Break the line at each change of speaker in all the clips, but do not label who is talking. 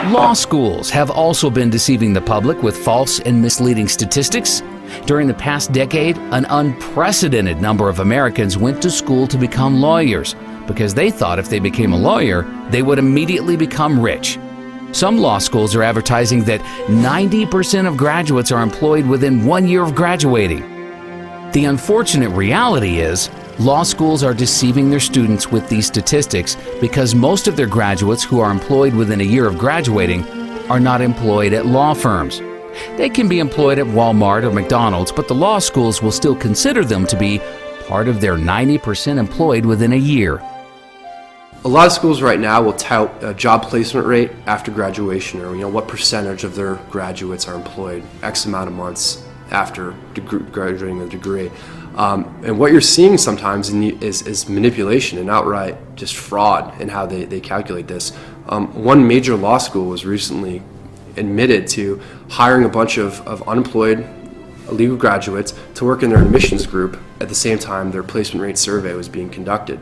Law schools have also been deceiving the public with false and misleading statistics. During the past decade, an unprecedented number of Americans went to school to become lawyers because they thought if they became a lawyer, they would immediately become rich. Some law schools are advertising that 90% of graduates are employed within 1 year of graduating. The unfortunate reality is, law schools are deceiving their students with these statistics because most of their graduates who are employed within a year of graduating are not employed at law firms. They can be employed at Walmart or McDonald's, but the law schools will still consider them to be part of their 90% employed within a year.
A lot of schools right now will tout a job placement rate after graduation, or what percentage of their graduates are employed X amount of months after graduating with a degree. And what you're seeing sometimes is manipulation and outright just fraud in how they calculate this. One major law school was recently admitted to hiring a bunch of unemployed legal graduates to work in their admissions group at the same time their placement rate survey was being conducted.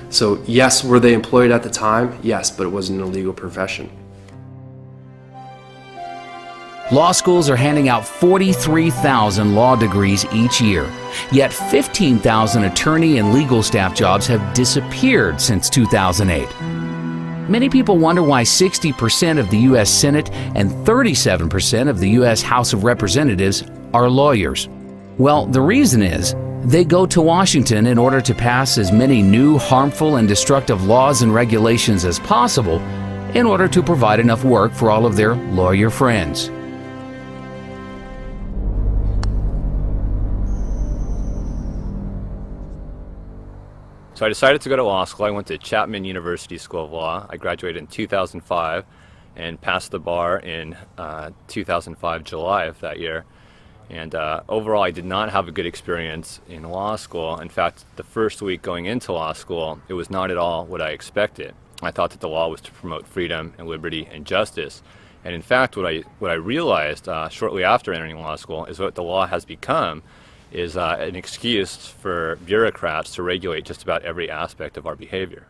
So yes, were they employed at the time? Yes, but it wasn't an illegal profession.
Law schools are handing out 43,000 law degrees each year, yet 15,000 attorney and legal staff jobs have disappeared since 2008. Many people wonder why 60% of the U.S. Senate and 37% of the U.S. House of Representatives are lawyers. Well, the reason is they go to Washington in order to pass as many new, harmful, and destructive laws and regulations as possible in order to provide enough work for all of their lawyer friends.
So I decided to go to law school. I went to Chapman University School of Law. I graduated in 2005 and passed the bar in 2005, July of that year. And overall, I did not have a good experience in law school. In fact, the first week going into law school, it was not at all what I expected. I thought that the law was to promote freedom and liberty and justice. And in fact, what I realized shortly after entering law school is what the law has become is an excuse for bureaucrats to regulate just about every aspect of our behavior.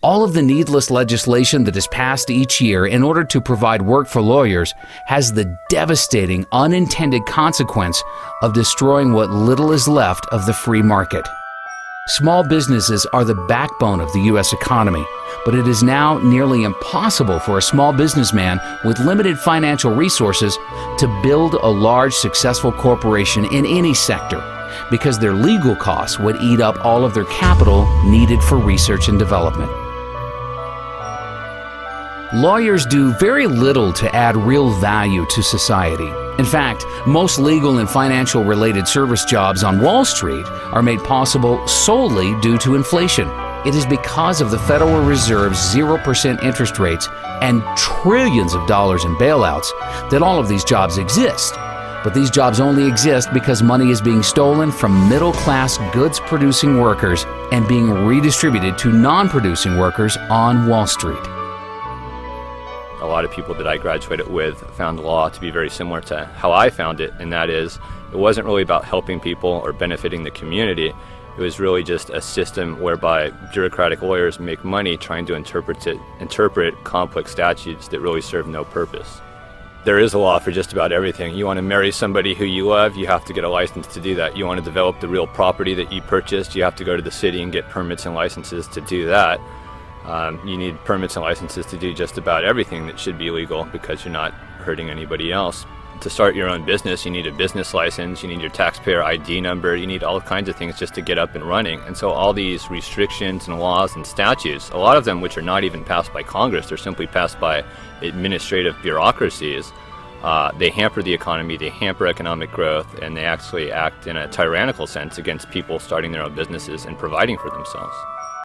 All of the needless legislation that is passed each year in order to provide work for lawyers has the devastating unintended consequence of destroying what little is left of the free market. Small businesses are the backbone of the U.S. economy, but it is now nearly impossible for a small businessman with limited financial resources to build a large, successful corporation in any sector because their legal costs would eat up all of their capital needed for research and development. Lawyers do very little to add real value to society. In fact, most legal and financial related service jobs on Wall Street are made possible solely due to inflation. It is because of the Federal Reserve's 0% interest rates and trillions of dollars in bailouts that all of these jobs exist. But these jobs only exist because money is being stolen from middle-class goods-producing workers and being redistributed to non-producing workers on Wall Street.
A lot of people that I graduated with found law to be very similar to how I found it, and that is, it wasn't really about helping people or benefiting the community. It was really just a system whereby bureaucratic lawyers make money trying to interpret complex statutes that really serve no purpose. There is a law for just about everything. You want to marry somebody who you love, you have to get a license to do that. You want to develop the real property that you purchased, you have to go to the city and get permits and licenses to do that. You need permits and licenses to do just about everything that should be legal because you're not hurting anybody else. To start your own business, you need a business license, you need your taxpayer ID number, you need all kinds of things just to get up and running. And so all these restrictions and laws and statutes, a lot of them which are not even passed by Congress, they're simply passed by administrative bureaucracies, they hamper the economy, they hamper economic growth, and they actually act in a tyrannical sense against people starting their own businesses and providing for themselves.